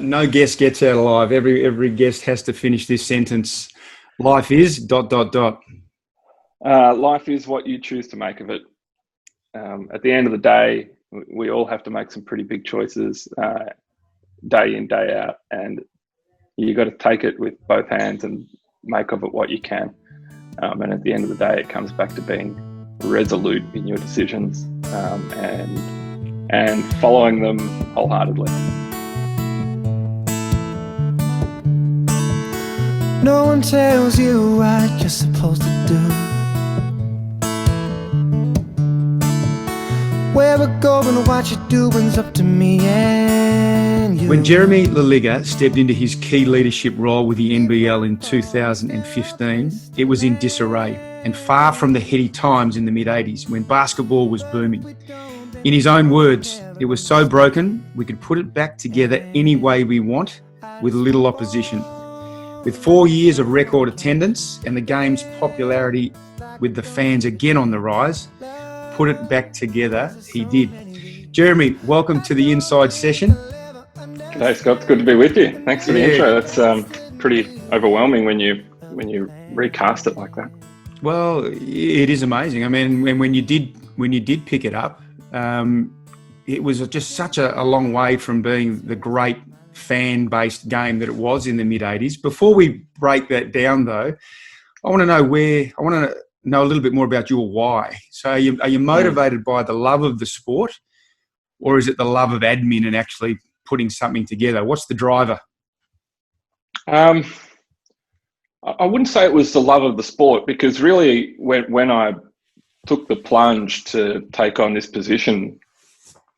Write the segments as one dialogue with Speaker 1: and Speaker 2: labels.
Speaker 1: No guest gets out alive. Every guest has to finish this sentence. Life is ...
Speaker 2: Life is what you choose to make of it. At the end of the day, we all have to make some pretty big choices day in, day out, and you got to take it with both hands and make of it what you can. And at the end of the day, it comes back to being resolute in your decisions and following them wholeheartedly.
Speaker 3: No one tells you what you're supposed to do, where we're going or what you're doing's up to me and you.
Speaker 1: When Jeremy Loeliger stepped into his key leadership role with the NBL in 2015, it was in disarray and far from the heady times in the mid-'80s when basketball was booming. In his own words, it was so broken we could put it back together any way we want with little opposition. With 4 years of record attendance and the game's popularity with the fans again on the rise, put it back together he did. Jeremy, welcome to the Inside Session.
Speaker 2: G'day, Scott. It's good to be with you. Thanks for the intro. That's pretty overwhelming when you recast it like that.
Speaker 1: Well, it is amazing. I mean, when you did pick it up, it was just such a long way from being the great fan-based game that it was in the mid-'80s. Before we break that down, though, I want to know a little bit more about your why. So are you motivated by the love of the sport, or is it the love of admin and actually putting something together? What's the driver?
Speaker 2: I wouldn't say it was the love of the sport, because really when I took the plunge to take on this position,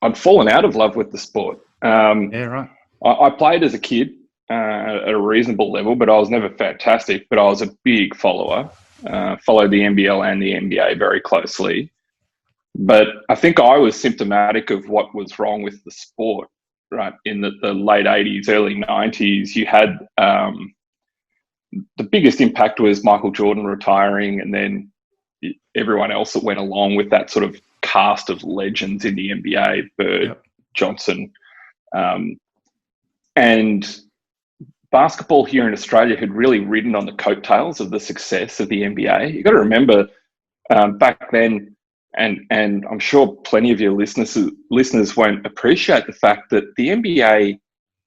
Speaker 2: I'd fallen out of love with the sport.
Speaker 1: Yeah, right.
Speaker 2: I played as a kid at a reasonable level, but I was never fantastic. But I was a big follower, followed the NBL and the NBA very closely. But I think I was symptomatic of what was wrong with the sport, right? In the late 80s, early 90s, you had the biggest impact was Michael Jordan retiring, and then everyone else that went along with that sort of cast of legends in the NBA, Bird,
Speaker 1: Yep.
Speaker 2: Johnson. And basketball here in Australia had really ridden on the coattails of the success of the NBA. You've got to remember back then, and I'm sure plenty of your listeners won't appreciate the fact that the NBA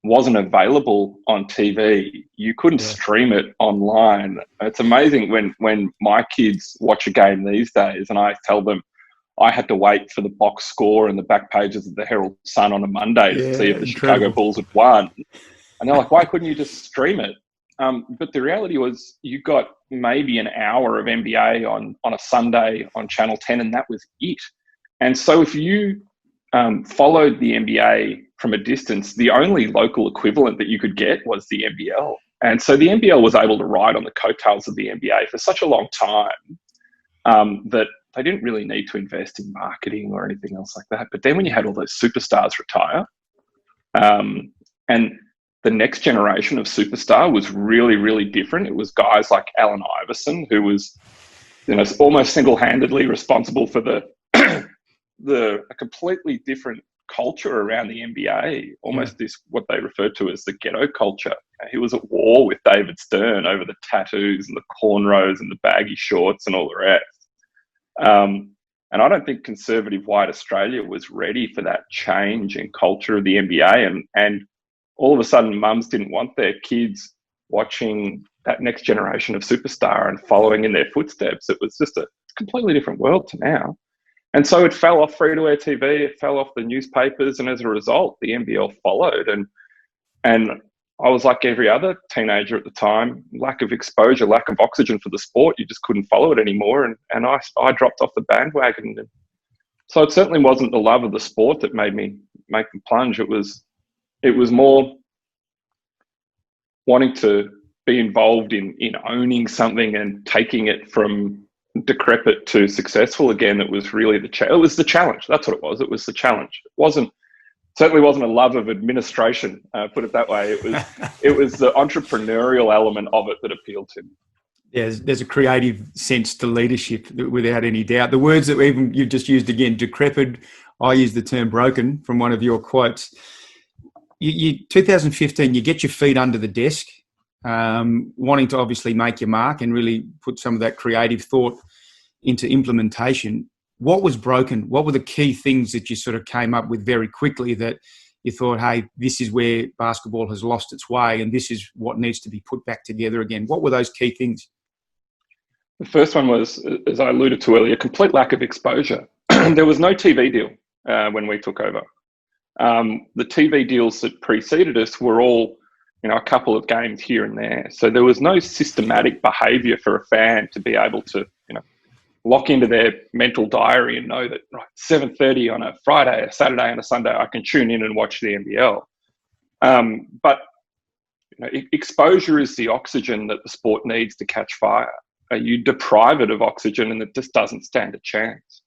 Speaker 2: wasn't available on TV. You couldn't stream it online. It's amazing when my kids watch a game these days and I tell them I had to wait for the box score and the back pages of the Herald Sun on a Monday to see if the Chicago Bulls had won. And they're like, why couldn't you just stream it? But the reality was you got maybe an hour of NBA on a Sunday on Channel 10, and that was it. And so if you followed the NBA from a distance, the only local equivalent that you could get was the NBL. And so the NBL was able to ride on the coattails of the NBA for such a long time that they didn't really need to invest in marketing or anything else like that. But then when you had all those superstars retire, and the next generation of superstar was really, really different. It was guys like Allen Iverson, who was, almost single-handedly responsible for a completely different culture around the NBA, almost this, what they referred to as the ghetto culture. He was at war with David Stern over the tattoos and the cornrows and the baggy shorts and all the rest. And I don't think conservative white Australia was ready for that change in culture of the NBA. And all of a sudden, mums didn't want their kids watching that next generation of superstar and following in their footsteps. It was just a completely different world to now. And so it fell off free-to-air TV, it fell off the newspapers, and as a result, the NBL followed. And I was like every other teenager at the time, lack of exposure, lack of oxygen for the sport. You just couldn't follow it anymore. And I dropped off the bandwagon. So it certainly wasn't the love of the sport that made me make the plunge. It was more wanting to be involved in owning something and taking it from decrepit to successful again. It was really it was the challenge. That's what it was. It was the challenge. Certainly wasn't a love of administration, put it that way. It was the entrepreneurial element of it that appealed to me.
Speaker 1: Yeah, there's a creative sense to leadership without any doubt. The words that even you've just used again, decrepit, I use the term broken from one of your quotes. you 2015, you get your feet under the desk, wanting to obviously make your mark and really put some of that creative thought into implementation. What was broken? What were the key things that you sort of came up with very quickly that you thought, hey, this is where basketball has lost its way and this is what needs to be put back together again? What were those key things?
Speaker 2: The first one was, as I alluded to earlier, complete lack of exposure. There was no TV deal when we took over. The TV deals that preceded us were all, a couple of games here and there. So there was no systematic behaviour for a fan to be able to, lock into their mental diary and know that, right, 7:30 on a Friday, a Saturday and a Sunday, I can tune in and watch the NBL. But exposure is the oxygen that the sport needs to catch fire. You deprive it of oxygen and it just doesn't stand a chance.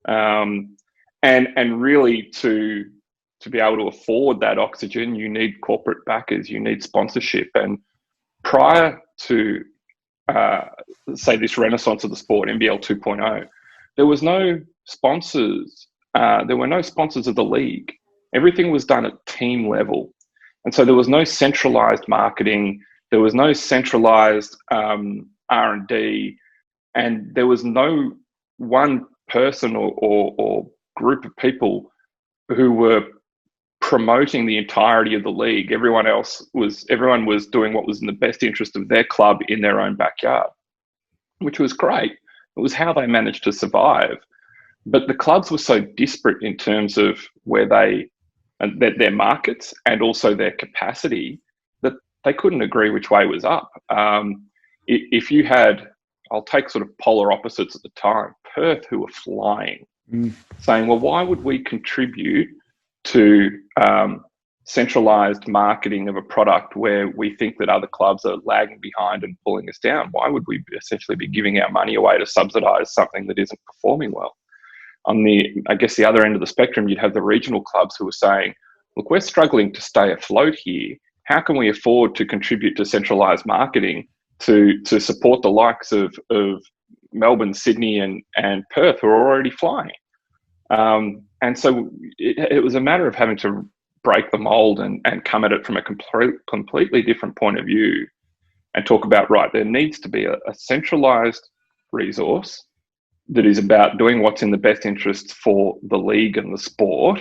Speaker 2: And really to be able to afford that oxygen, you need corporate backers, you need sponsorship. And prior to, say, this renaissance of the sport, NBL 2.0, there was no sponsors. There were no sponsors of the league. Everything was done at team level. And so there was no centralized marketing. There was no centralized R&D. And there was no one person or group of people who were promoting the entirety of the league. Everyone was doing what was in the best interest of their club in their own backyard, which was great. It was how they managed to survive. But the clubs were so disparate in terms of where their markets and also their capacity that they couldn't agree which way was up. If you had, I'll take sort of polar opposites at the time, Perth, who were flying, saying, well, why would we contribute to centralized marketing of a product where we think that other clubs are lagging behind and pulling us down? Why would we essentially be giving our money away to subsidize something that isn't performing well? On the other end of the spectrum, you'd have the regional clubs who are saying, look, we're struggling to stay afloat here. How can we afford to contribute to centralized marketing to support the likes of Melbourne, Sydney and Perth, who are already flying? And so it was a matter of having to break the mold and come at it from a completely different point of view and talk about, right, there needs to be a centralized resource that is about doing what's in the best interests for the league and the sport,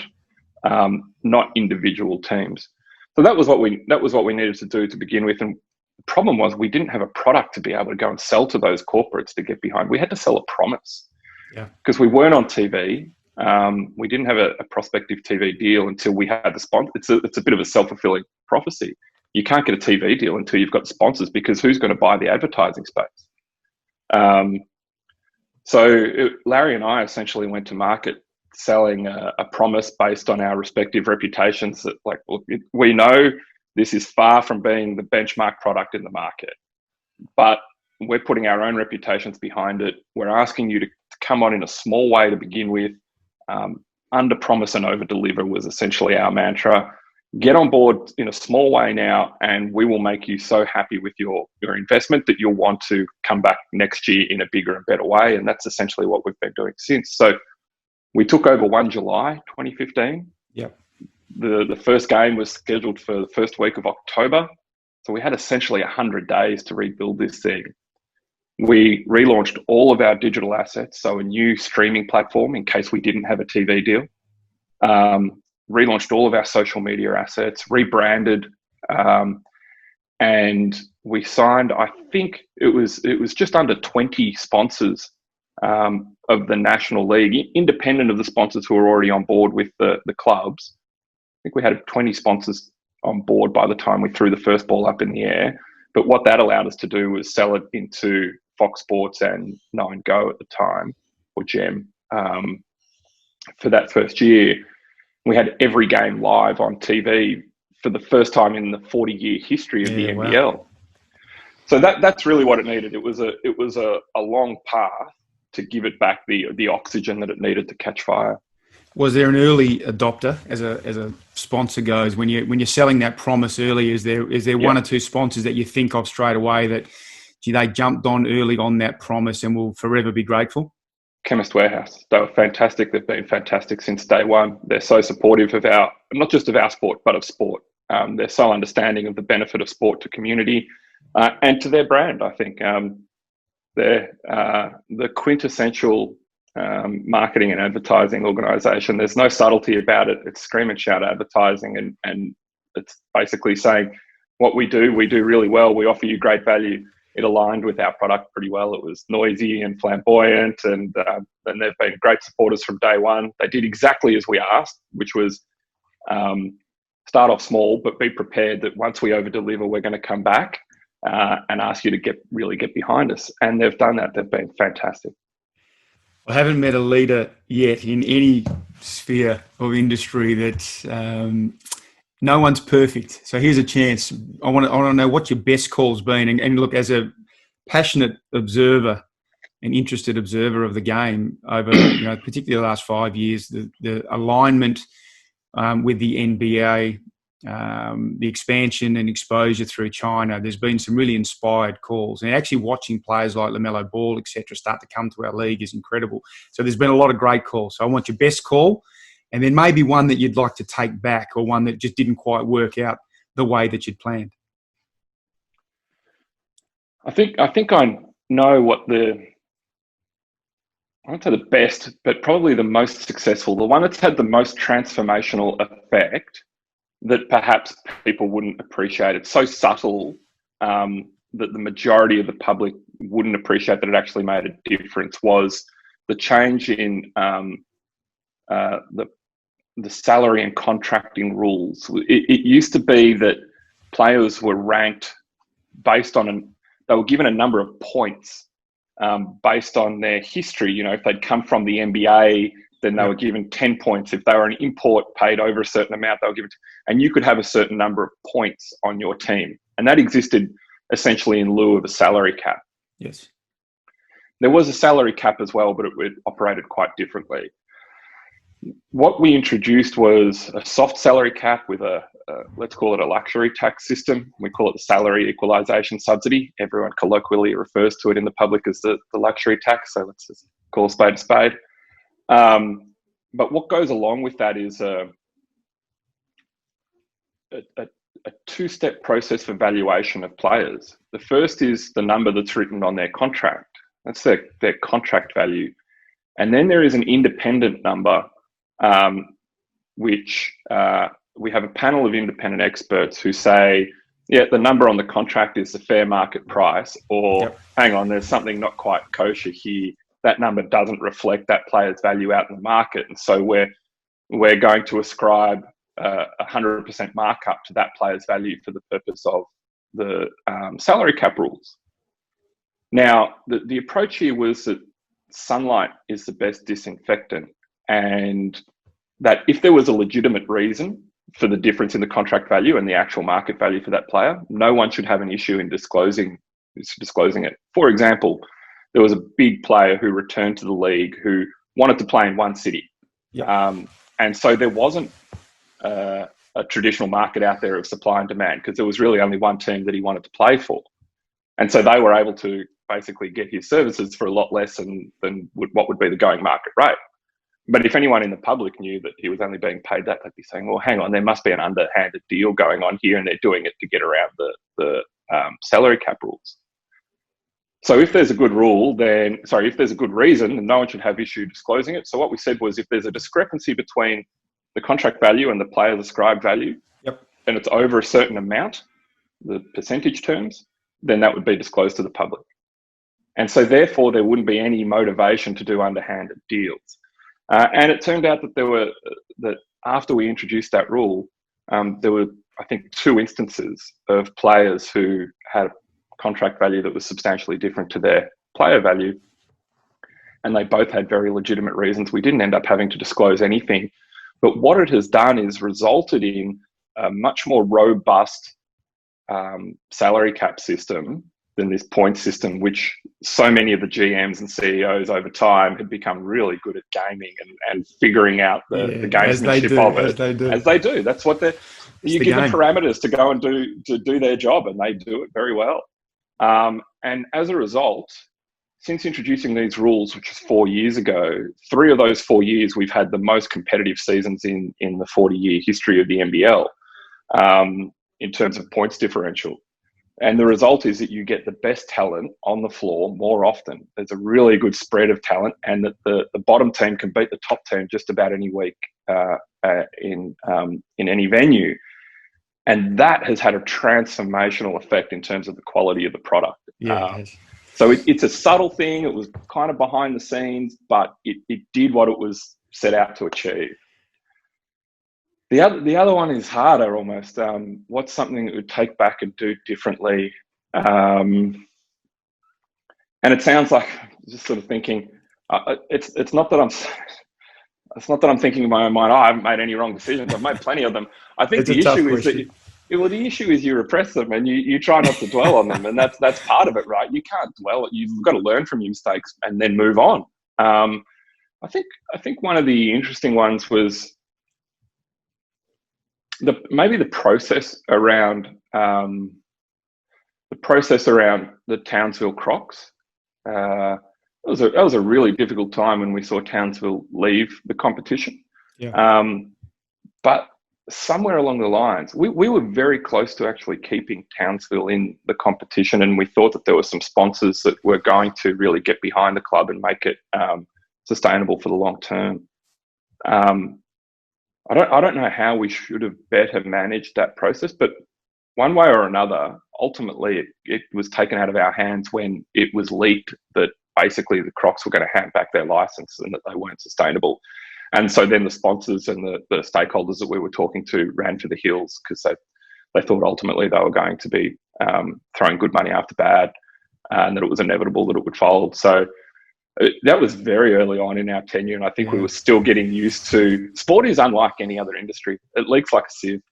Speaker 2: not individual teams. So that was what we needed to do to begin with. And the problem was we didn't have a product to be able to go and sell to those corporates to get behind. We had to sell a promise, because we weren't on TV. We didn't have a prospective TV deal until we had the sponsor. It's a bit of a self-fulfilling prophecy. You can't get a TV deal until you've got sponsors, because who's going to buy the advertising space? Larry and I essentially went to market selling a promise based on our respective reputations that, like, look, we know this is far from being the benchmark product in the market, but we're putting our own reputations behind it. We're asking you to come on in a small way to begin with. Under promise and over deliver was essentially our mantra. Get on board in a small way now, and we will make you so happy with your investment that you'll want to come back next year in a bigger and better way. And that's essentially what we've been doing since. So we took over 1 July 2015. Yep. The first game was scheduled for the first week of October. So we had essentially 100 days to rebuild this thing. We relaunched all of our digital assets, so a new streaming platform in case we didn't have a TV deal. Relaunched all of our social media assets, rebranded, and we signed, I think it was just under 20 sponsors of the National League, independent of the sponsors who were already on board with the clubs. I think we had 20 sponsors on board by the time we threw the first ball up in the air. But what that allowed us to do was sell it into Fox Sports and 9Go at the time, or Gem, for that first year. We had every game live on TV for the first time in the 40-year history of the NBL. Wow. So that's really what it needed. It was a long path to give it back the oxygen that it needed to catch fire.
Speaker 1: Was there an early adopter as a sponsor goes? When you're selling that promise early, is there one or two sponsors that you think of straight away that they jumped on early on that promise and will forever be grateful?
Speaker 2: Chemist Warehouse. They were fantastic. They've been fantastic since day one. They're so supportive of not just of our sport, but of sport. They're so understanding of the benefit of sport to community and to their brand. I think they're the quintessential marketing and advertising organisation. There's no subtlety about it. It's scream and shout advertising, and it's basically saying what we do really well. We offer you great value. It aligned with our product pretty well. It was noisy and flamboyant, and they've been great supporters from day one. They did exactly as we asked, which was start off small, but be prepared that once we over-deliver, we're going to come back and ask you to really get behind us. And they've done that. They've been fantastic.
Speaker 1: I haven't met a leader yet in any sphere of industry that no one's perfect. So here's a chance. I want to know what your best call's been. And look, as a passionate observer, an interested observer of the game over, particularly the last 5 years, the alignment with the NBA, the expansion and exposure through China, there's been some really inspired calls. And actually watching players like LaMelo Ball, etc., start to come to our league is incredible. So there's been a lot of great calls. So I want your best call, and then maybe one that you'd like to take back, or one that just didn't quite work out the way that you'd planned.
Speaker 2: I think I know what I won't say the best, but probably the most successful, the one that's had the most transformational effect that perhaps people wouldn't appreciate. It's so subtle that the majority of the public wouldn't appreciate that it actually made a difference, was the change in the salary and contracting rules. It used to be that players were ranked based on they were given a number of points based on their history. If they'd come from the NBA, then they were given 10 points. If they were an import paid over a certain amount, they were given, and you could have a certain number of points on your team. And that existed essentially in lieu of a salary cap.
Speaker 1: Yes.
Speaker 2: There was a salary cap as well, but it operated quite differently. What we introduced was a soft salary cap with let's call it a luxury tax system. We call it the salary equalisation subsidy. Everyone colloquially refers to it in the public as the luxury tax. So let's just call a spade a spade. But what goes along with that is a two-step process for valuation of players. The first is the number that's written on their contract. That's their contract value. And then there is an independent number, which we have a panel of independent experts who say, yeah, the number on the contract is the fair market price, or hang on, there's something not quite kosher here. That number doesn't reflect that player's value out in the market. And so we're going to ascribe 100% markup to that player's value for the purpose of the salary cap rules. Now, the approach here was that sunlight is the best disinfectant, and that if there was a legitimate reason for the difference in the contract value and the actual market value for that player, no one should have an issue in disclosing it. For example, there was a big player who returned to the league who wanted to play in one city. And so there wasn't a traditional market out there of supply and demand, because there was really only one team that he wanted to play for. And so they were able to basically get his services for a lot less than what would be the going market rate. But if anyone in the public knew that he was only being paid that, they'd be saying, well, hang on, there must be an underhanded deal going on here, and they're doing it to get around the salary cap rules. So if there's a good if there's a good reason, then no one should have issue disclosing it. So what we said was, if there's a discrepancy between the contract value and the player's ascribed value, and it's over a certain amount, the percentage terms, then that would be disclosed to the public. And so therefore there wouldn't be any motivation to do underhanded deals. And it turned out that after we introduced that rule, there were, I think, 2 instances of players who had contract value that was substantially different to their player value. And they both had very legitimate reasons. We didn't end up having to disclose anything. But what it has done is resulted in a much more robust salary cap system than this point system, which so many of the GMs and CEOs over time had become really good at gaming and figuring out the gamesmanship of it. As they do. That's what you give them parameters to go and do their job, and they do it very well. And as a result, since introducing these rules, which was 4 years ago, 3 of those 4 years, we've had the most competitive seasons in the 40-year history of the NBL. in terms of points differential. And the result is that you get the best talent on the floor more often. There's a really good spread of talent, and that the bottom team can beat the top team just about any week in any venue. And that has had a transformational effect in terms of the quality of the product.
Speaker 1: Yeah.
Speaker 2: So it's a subtle thing. It was kind of behind the scenes, but it did what it was set out to achieve. The other one is harder almost. What's something that would take back and do differently? And it sounds like just sort of thinking. It's not that I'm thinking in my own mind, I haven't made any wrong decisions. I've made plenty of them. I think the issue is that the issue is you repress them and you try not to dwell on them, and that's part of it, right? You can't dwell. You've got to learn from your mistakes and then move on. I think one of the interesting ones was maybe the process around the Townsville Crocs. That was a really difficult time when we saw Townsville leave the competition.
Speaker 1: Yeah.
Speaker 2: But somewhere along the lines, we were very close to actually keeping Townsville in the competition, and we thought that there were some sponsors that were going to really get behind the club and make it sustainable for the long term. I don't know how we should have better managed that process, but one way or another, ultimately it was taken out of our hands when it was leaked that basically the Crocs were going to hand back their license and that they weren't sustainable. And so then the sponsors and the stakeholders that we were talking to ran for the hills because they thought ultimately they were going to be throwing good money after bad, and that it was inevitable that it would fold. So that was very early on in our tenure, and I think we were still getting used to. Sport is unlike any other industry. It leaks like a sieve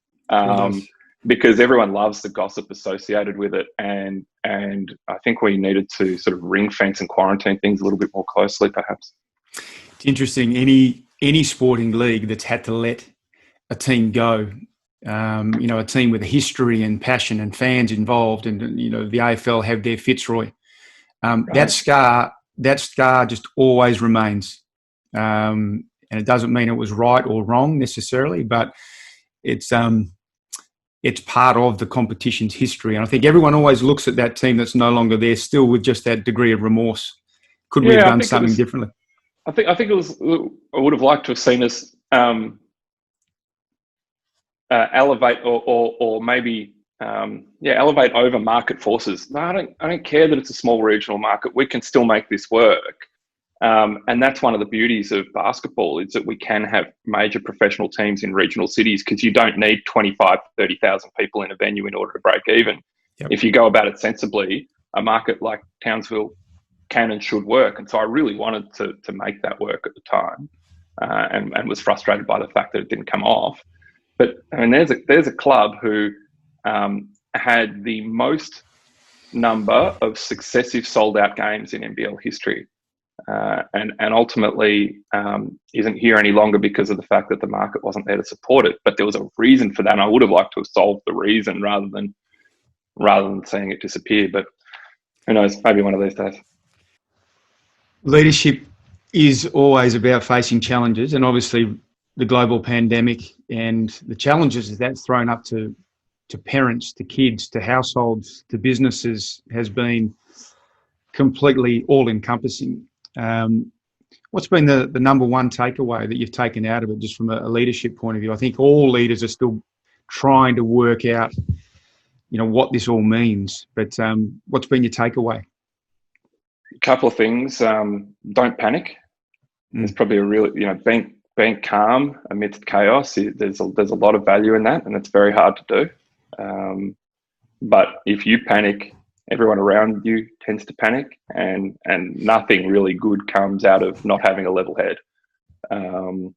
Speaker 2: because everyone loves the gossip associated with it, and I think we needed to sort of ring fence and quarantine things a little bit more closely, perhaps.
Speaker 1: It's interesting. Any sporting league that's had to let a team go, a team with a history and passion and fans involved, and the AFL have their Fitzroy. Right. That scar just always remains, and it doesn't mean it was right or wrong necessarily, but it's part of the competition's history. And I think everyone always looks at that team that's no longer there still with just that degree of remorse. Could we have done something differently?
Speaker 2: I think it was. I would have liked to have seen us elevate or maybe elevate over market forces. No, I don't care that it's a small regional market. We can still make this work, and that's one of the beauties of basketball is that we can have major professional teams in regional cities because you don't need 25, 30,000 people in a venue in order to break even. Yep. If you go about it sensibly, a market like Townsville can and should work. And so I really wanted to make that work at the time, and was frustrated by the fact that it didn't come off. But I mean, there's a club who had the most number of successive sold out games in NBL history, and ultimately isn't here any longer because of the fact that the market wasn't there to support it. But there was a reason for that, and I would have liked to have solved the reason rather than seeing it disappear. But who knows? Maybe one of these days.
Speaker 1: Leadership is always about facing challenges, and obviously the global pandemic and the challenges that's thrown up to parents, to kids, to households, to businesses has been completely all-encompassing. What's been the number one takeaway that you've taken out of it, just from a leadership point of view? I think all leaders are still trying to work out, what this all means. But what's been your takeaway?
Speaker 2: A couple of things. Don't panic. There's probably a real, being calm amidst chaos. There's a lot of value in that, and it's very hard to do. But if you panic, everyone around you tends to panic, and nothing really good comes out of not having a level head. So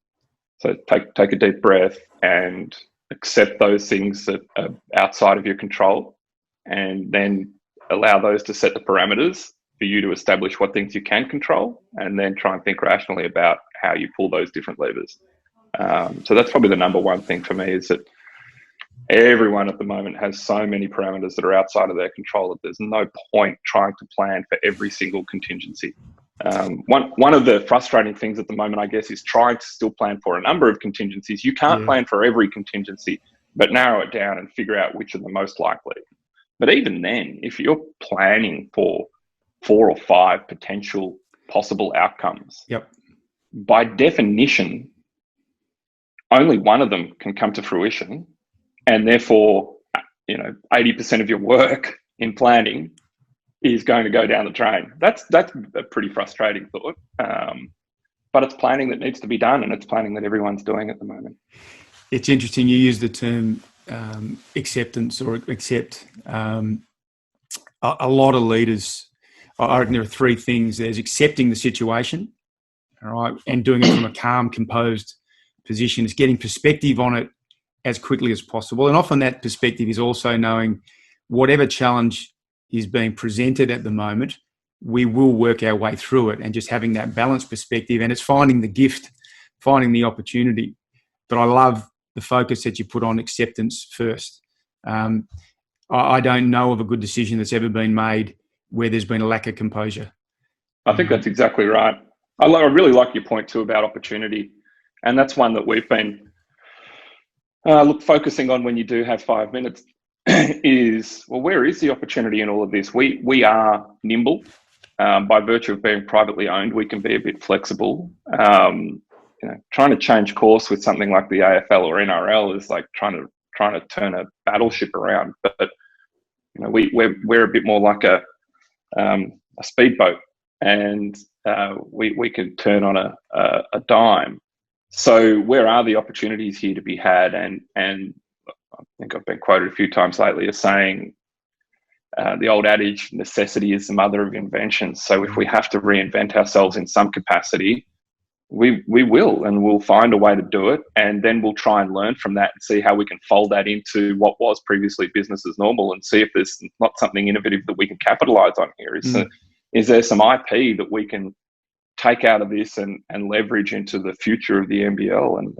Speaker 2: take a deep breath and accept those things that are outside of your control, and then allow those to set the parameters for you to establish what things you can control, and then try and think rationally about how you pull those different levers. So that's probably the number one thing for me, is that everyone at the moment has so many parameters that are outside of their control that there's no point trying to plan for every single contingency. One of the frustrating things at the moment, I guess, is trying to still plan for a number of contingencies. You can't plan for every contingency. but narrow it down and figure out which are the most likely. But even then, if you're planning for 4 or 5 potential possible outcomes,
Speaker 1: Yep.
Speaker 2: by definition, only one of them can come to fruition, and therefore, 80% of your work in planning is going to go down the drain. That's a pretty frustrating thought, but it's planning that needs to be done, and it's planning that everyone's doing at the moment.
Speaker 1: It's interesting you use the term acceptance or accept. A lot of leaders, I reckon there are 3 things. There's accepting the situation, all right, and doing it from a calm, composed position. It's getting perspective on it as quickly as possible. And often that perspective is also knowing whatever challenge is being presented at the moment, we will work our way through it, and just having that balanced perspective. And it's finding the gift, finding the opportunity. But I love the focus that you put on acceptance first. I don't know of a good decision that's ever been made where there's been a lack of composure.
Speaker 2: I think that's exactly right. I really like your point too about opportunity. And that's one that we've been focusing on when you do have 5 minutes is, well, where is the opportunity in all of this? We are nimble. By virtue of being privately owned, we can be a bit flexible. Trying to change course with something like the AFL or NRL is like trying to turn a battleship around. But we're a bit more like a speedboat, and we can turn on a dime. So where are the opportunities here to be had? And I think I've been quoted a few times lately as saying, the old adage, necessity is the mother of invention. So if we have to reinvent ourselves in some capacity, we will, and we'll find a way to do it. And then we'll try and learn from that and see how we can fold that into what was previously business as normal, and see if there's not something innovative that we can capitalize on here. Is there some IP that we can take out of this and leverage into the future of the NBL? And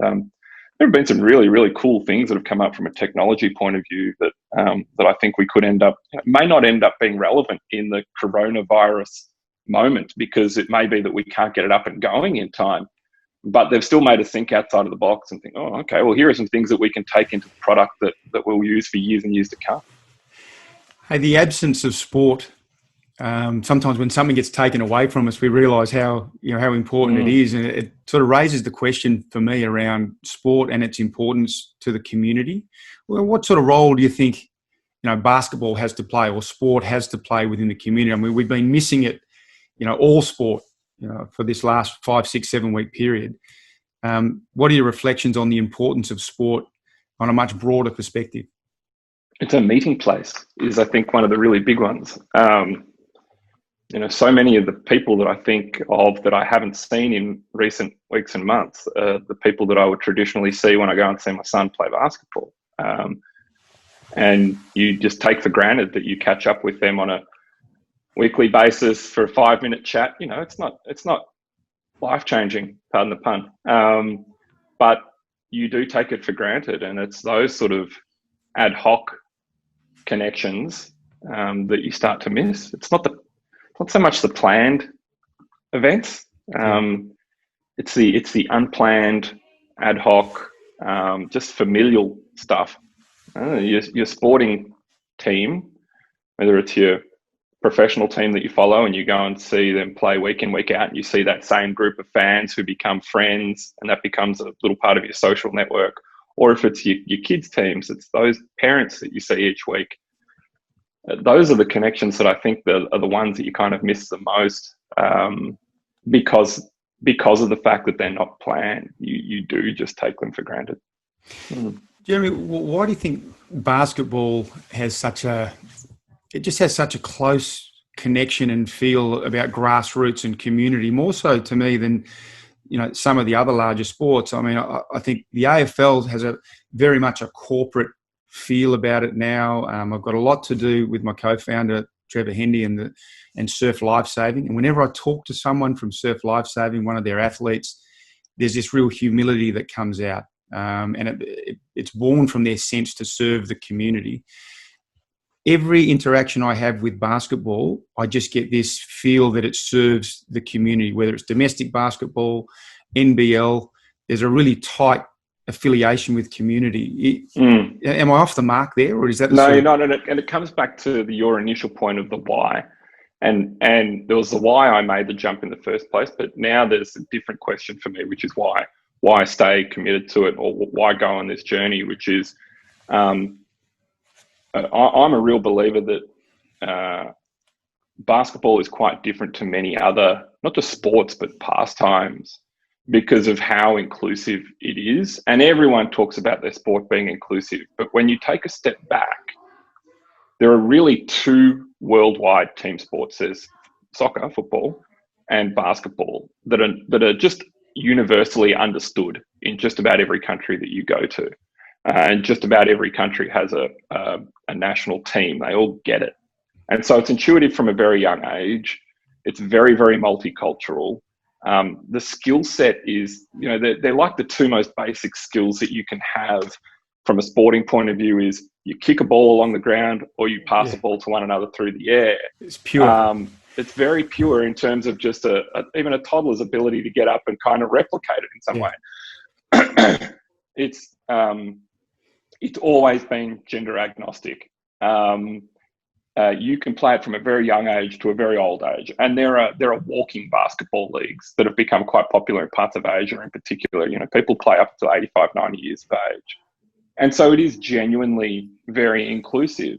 Speaker 2: there have been some really, really cool things that have come up from a technology point of view that I think we could may not end up being relevant in the coronavirus moment, because it may be that we can't get it up and going in time, but they've still made us think outside of the box and think, oh, okay, well, here are some things that we can take into the product that we'll use for years and years to come.
Speaker 1: Hey, the absence of sport, sometimes when something gets taken away from us, we realise how important it is, and it sort of raises the question for me around sport and its importance to the community. Well, what sort of role do you think basketball has to play, or sport has to play within the community? I mean, we've been missing it, all sport, for this last 5, 6, 7 week period. What are your reflections on the importance of sport on a much broader perspective?
Speaker 2: It's a meeting place is, I think, one of the really big ones. So many of the people that I think of that I haven't seen in recent weeks and months, the people that I would traditionally see when I go and see my son play basketball. And you just take for granted that you catch up with them on a weekly basis for a 5-minute chat. It's not life-changing, pardon the pun. But you do take it for granted, and it's those sort of ad hoc connections that you start to miss. It's not so much the planned events. It's the unplanned, ad hoc, just familial stuff. Your sporting team, whether it's your professional team that you follow and you go and see them play week in, week out, and you see that same group of fans who become friends, and that becomes a little part of your social network. Or if it's your kids' teams, it's those parents that you see each week. Those are the connections that I think are the ones that you kind of miss the most, because of the fact that they're not planned. You do just take them for granted.
Speaker 1: Jeremy, why do you think basketball has such a close connection and feel about grassroots and community, more so to me than some of the other larger sports? I mean, I think the AFL has a very much a corporate feel about it now. I've got a lot to do with my co-founder Trevor Hendy and Surf Lifesaving, and whenever I talk to someone from Surf Lifesaving, one of their athletes, there's this real humility that comes out, and it's born from their sense to serve the community. Every interaction I have with basketball, I just get this feel that it serves the community, whether it's domestic basketball, NBL. There's a really tight affiliation with community. Am I off the mark there, or is that
Speaker 2: no? You're not, and it comes back to your initial point of the why, and there was the why I made the jump in the first place, but now there's a different question for me, which is why stay committed to it, or why go on this journey, which is I'm a real believer that basketball is quite different to many other, not just sports, but pastimes, because of how inclusive it is. And everyone talks about their sport being inclusive. But when you take a step back, there are really two worldwide team sports. There's soccer, football, and basketball that are just universally understood in just about every country that you go to. And just about every country has a national team. They all get it. And so it's intuitive from a very young age. It's very, very multicultural. The skill set is, they're like the two most basic skills that you can have from a sporting point of view is you kick a ball along the ground or you pass a ball to one another through the air.
Speaker 1: It's pure.
Speaker 2: It's very pure in terms of just even a toddler's ability to get up and kind of replicate it in some way. It's always been gender agnostic. You can play it from a very young age to a very old age. And there are walking basketball leagues that have become quite popular in parts of Asia in particular. People play up to 85, 90 years of age. And so it is genuinely very inclusive.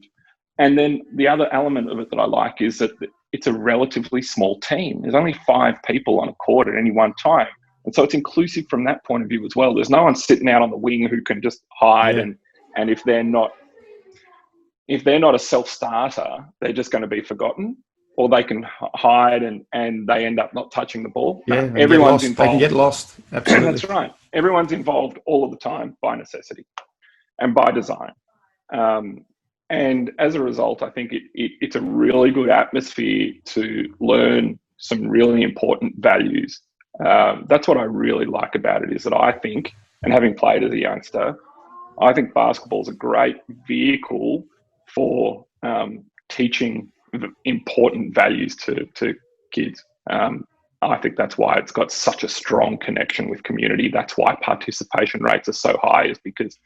Speaker 2: And then the other element of it that I like is that it's a relatively small team. There's only 5 people on a court at any one time. And so it's inclusive from that point of view as well. There's no one sitting out on the wing who can just hide and if they're not a self-starter, they're just going to be forgotten, or they can hide and they end up not touching the ball.
Speaker 1: Yeah,
Speaker 2: everyone's involved.
Speaker 1: They can get lost. Absolutely.
Speaker 2: That's right. Everyone's involved all of the time by necessity and by design. And as a result, I think it's a really good atmosphere to learn some really important values. That's what I really like about it, is that I think, and having played as a youngster, I think basketball is a great vehicle for teaching important values to kids. I think that's why it's got such a strong connection with community. That's why participation rates are so high, is because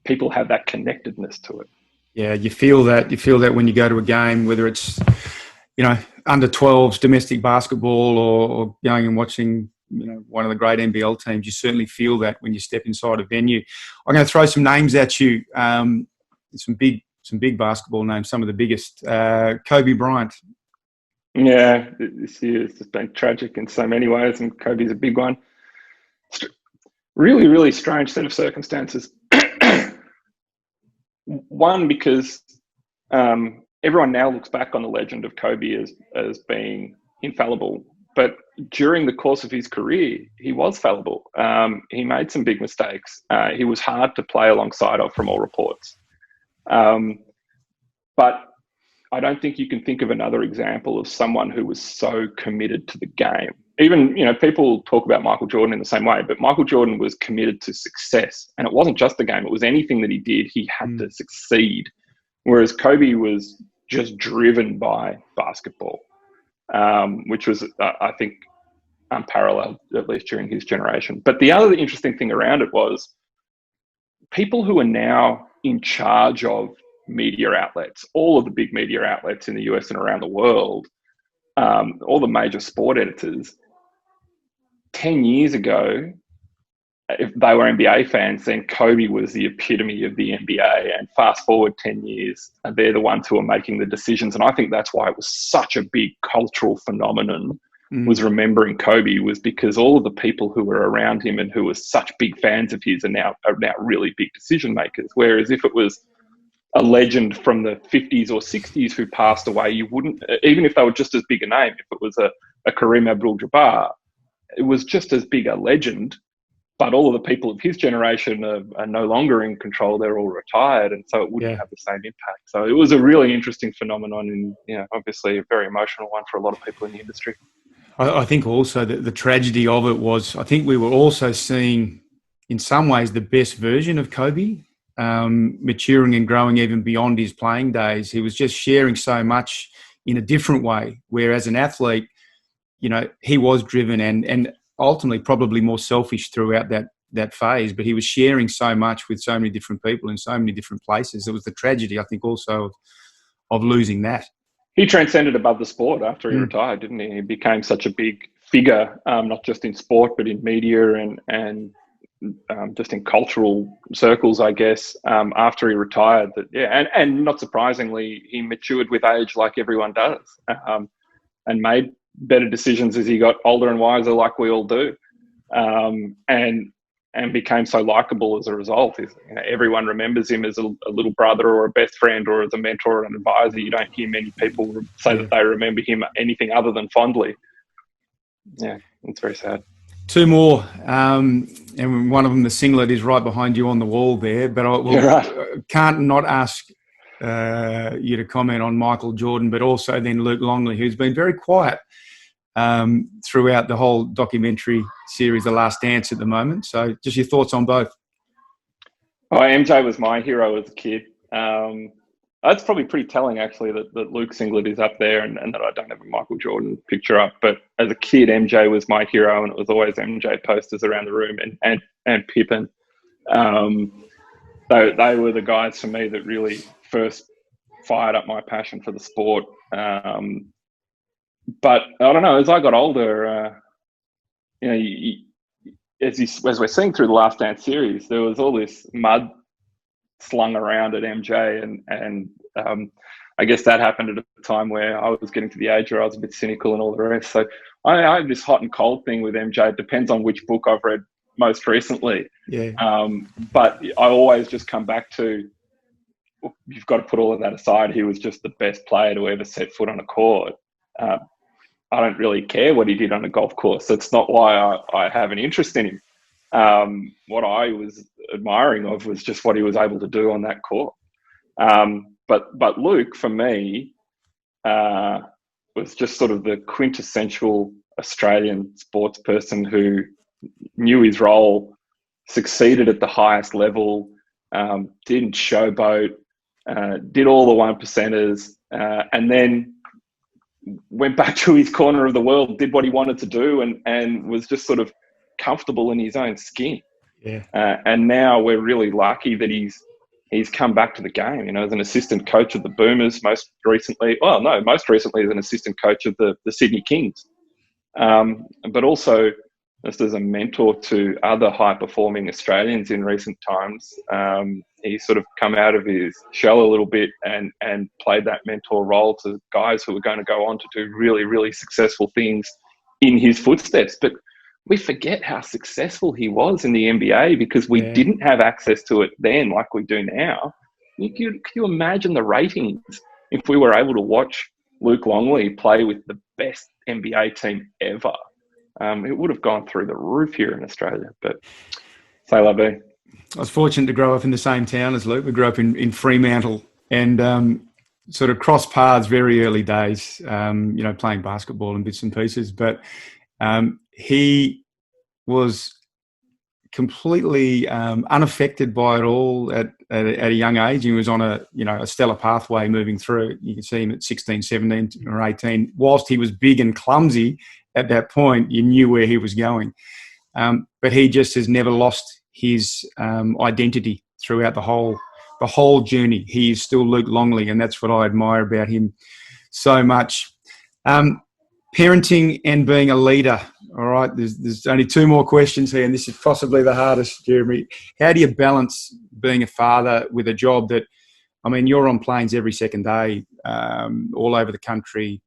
Speaker 2: people have that connectedness to it.
Speaker 1: Yeah, you feel that when you go to a game, whether it's under 12s domestic basketball or going and watching one of the great NBL teams. You certainly feel that when you step inside a venue. I'm going to throw some names at you. Some big basketball names, some of the biggest. Kobe Bryant.
Speaker 2: Yeah, this year it's just been tragic in so many ways, and Kobe's a big one. Really, really strange set of circumstances. One, because everyone now looks back on the legend of Kobe as being infallible, but during the course of his career, he was fallible. He made some big mistakes. He was hard to play alongside of, from all reports. But I don't think you can think of another example of someone who was so committed to the game. Even, people talk about Michael Jordan in the same way, but Michael Jordan was committed to success. And it wasn't just the game. It was anything that he did, he had to succeed. Whereas Kobe was just driven by basketball, which was, I think, unparalleled, at least during his generation. But the other interesting thing around it was people who are now in charge of media outlets, all of the big media outlets in the US and around the world, all the major sport editors, 10 years ago, if they were NBA fans, then Kobe was the epitome of the NBA. And fast forward 10 years, they're the ones who are making the decisions. And I think that's why it was such a big cultural phenomenon, was remembering Kobe, was because all of the people who were around him and who were such big fans of his are now really big decision makers. Whereas if it was a legend from the 50s or 60s who passed away, you wouldn't, even if they were just as big a name, if it was a Kareem Abdul-Jabbar, it was just as big a legend, but all of the people of his generation are no longer in control. They're all retired, and so it wouldn't have the same impact. So it was a really interesting phenomenon, and obviously a very emotional one for a lot of people in the industry.
Speaker 1: I think also that the tragedy of it was, I think we were also seeing, in some ways, the best version of Kobe, maturing and growing even beyond his playing days. He was just sharing so much in a different way, where as an athlete, he was driven and ultimately probably more selfish throughout that phase, but he was sharing so much with so many different people in so many different places. It was the tragedy, I think, also of losing that.
Speaker 2: He transcended above the sport after he retired, didn't he? He became such a big figure, not just in sport, but in media and just in cultural circles, I guess, after he retired. And not surprisingly, he matured with age like everyone does, and made better decisions as he got older and wiser, like we all do, and became so likable as a result. Everyone remembers him as a little brother or a best friend or as a mentor or an advisor. You don't hear many people say that they remember him anything other than fondly. Yeah, it's very sad.
Speaker 1: Two more, and one of them, the singlet, is right behind you on the wall there. But I can't not ask you to comment on Michael Jordan, but also then Luke Longley, who's been very quiet throughout the whole documentary series, The Last Dance, at the moment. So just your thoughts on both.
Speaker 2: Oh, MJ was my hero as a kid. That's probably pretty telling, actually, that Luke Singlet is up there and that I don't have a Michael Jordan picture up. But as a kid, MJ was my hero, and it was always MJ posters around the room, and Pippen. They were the guys for me that really first fired up my passion for the sport. But I don't know, as I got older, as we're seeing through the Last Dance series, there was all this mud slung around at MJ, and I guess that happened at a time where I was getting to the age where I was a bit cynical and all the rest. So I have this hot and cold thing with MJ. It depends on which book I've read most recently. Yeah. But I always just come back to, you've got to put all of that aside. He was just the best player to ever set foot on a court. I don't really care what he did on a golf course. That's not why I have an interest in him. What I was admiring of was just what he was able to do on that court. But Luke, for me, was just sort of the quintessential Australian sports person who knew his role, succeeded at the highest level, didn't showboat, did all the 1%ers, and then went back to his corner of the world, did what he wanted to do, and was just sort of comfortable in his own skin. Yeah. And now we're really lucky that he's come back to the game, as an assistant coach of the Boomers, most recently as an assistant coach of the Sydney Kings. But also just as a mentor to other high-performing Australians in recent times. He's sort of come out of his shell a little bit and played that mentor role to guys who are going to go on to do really, really successful things in his footsteps. But we forget how successful he was in the NBA because we didn't have access to it then like we do now. Can you imagine the ratings if we were able to watch Luke Longley play with the best NBA team ever? It would have gone through the roof here in Australia, but c'est la vie.
Speaker 1: I was fortunate to grow up in the same town as Luke. We grew up in Fremantle and sort of crossed paths very early days, playing basketball and bits and pieces. But he was completely unaffected by it all at a young age. He was on a stellar pathway moving through. You can see him at 16, 17 or 18. Whilst he was big and clumsy at that point, you knew where he was going. But he just has never lost his identity throughout the whole journey. He is still Luke Longley, and that's what I admire about him so much. Parenting and being a leader. All right, there's only two more questions here, and this is possibly the hardest, Jeremy. How do you balance being a father with a job that, you're on planes every second day, all over the country,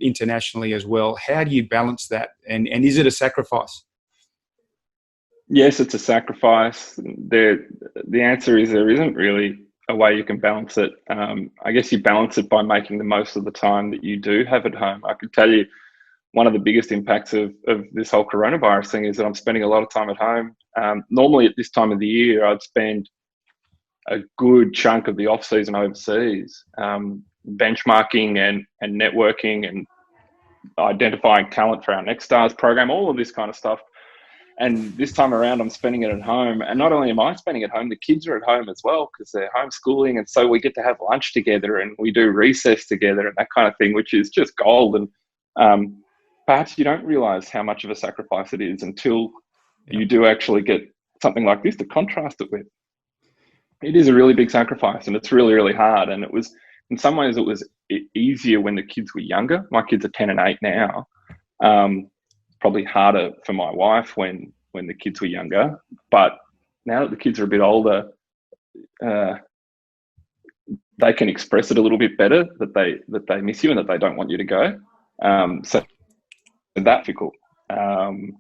Speaker 1: internationally as well? How do you balance that? And is it a sacrifice?
Speaker 2: Yes, it's a sacrifice. The answer is there isn't really a way you can balance it. I guess you balance it by making the most of the time that you do have at home. I could tell you one of the biggest impacts of this whole coronavirus thing is that I'm spending a lot of time at home. Normally at this time of the year, I'd spend a good chunk of the off season overseas, benchmarking and networking and identifying talent for our Next Stars program, all of this kind of stuff. And this time around, I'm spending it at home. And not only am I spending it at home, the kids are at home as well because they're homeschooling. And so we get to have lunch together and we do recess together and that kind of thing, which is just gold. And perhaps you don't realize how much of a sacrifice it is until you do actually get something like this to contrast it with. It is a really big sacrifice, and it's really, really hard. And it was, in some ways, it was easier when the kids were younger. My kids are 10 and 8 now. Probably harder for my wife when the kids were younger. But now that the kids are a bit older, they can express it a little bit better that they miss you and that they don't want you to go. So that's difficult. And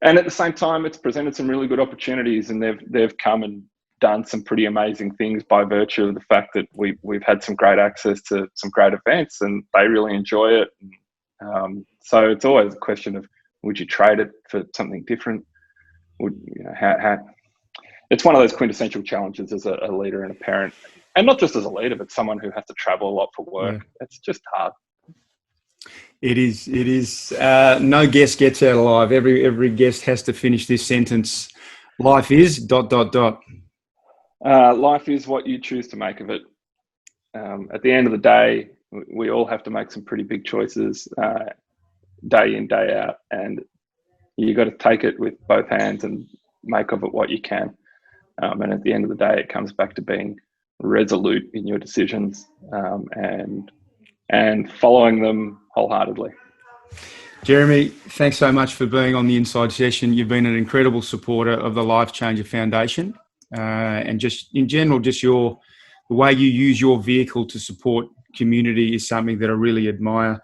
Speaker 2: at the same time, it's presented some really good opportunities, and they've come and done some pretty amazing things by virtue of the fact that we've had some great access to some great events, and they really enjoy it. So it's always a question of, would you trade it for something different? How it's one of those quintessential challenges as a leader and a parent, and not just as a leader, but someone who has to travel a lot for work. Yeah. It's just hard.
Speaker 1: It is. No guest gets out alive. Every guest has to finish this sentence. Life is ...
Speaker 2: Life is what you choose to make of it. At the end of the day, we all have to make some pretty big choices day in, day out, and you got to take it with both hands and make of it what you can. And at the end of the day, it comes back to being resolute in your decisions and following them wholeheartedly.
Speaker 1: Jeremy, thanks so much for being on the Inside Session. You've been an incredible supporter of the LifeChanger Foundation, and just in general, just the way you use your vehicle to support community is something that I really admire.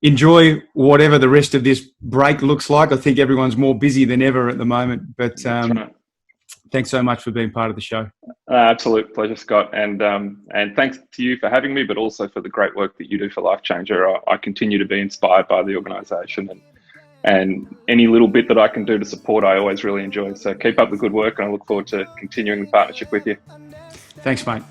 Speaker 1: Enjoy whatever the rest of this break looks like. I think everyone's more busy than ever at the moment, but thanks so much for being part of the show.
Speaker 2: Absolute pleasure, Scott. And thanks to you for having me, but also for the great work that you do for LifeChanger. I continue to be inspired by the organisation, and any little bit that I can do to support, I always really enjoy. So keep up the good work, and I look forward to continuing the partnership with you.
Speaker 1: Thanks, mate.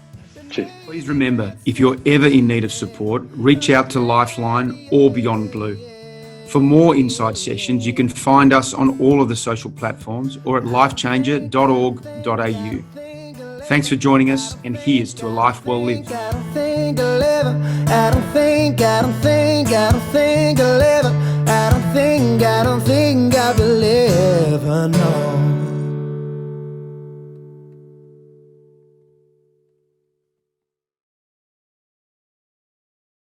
Speaker 2: Cheers.
Speaker 1: Please remember, if you're ever in need of support, reach out to Lifeline or Beyond Blue. For more Inside Sessions, you can find us on all of the social platforms or at lifechanger.org.au. Thanks for joining us, and here's to a life well lived.
Speaker 3: I don't think I'll ever, no.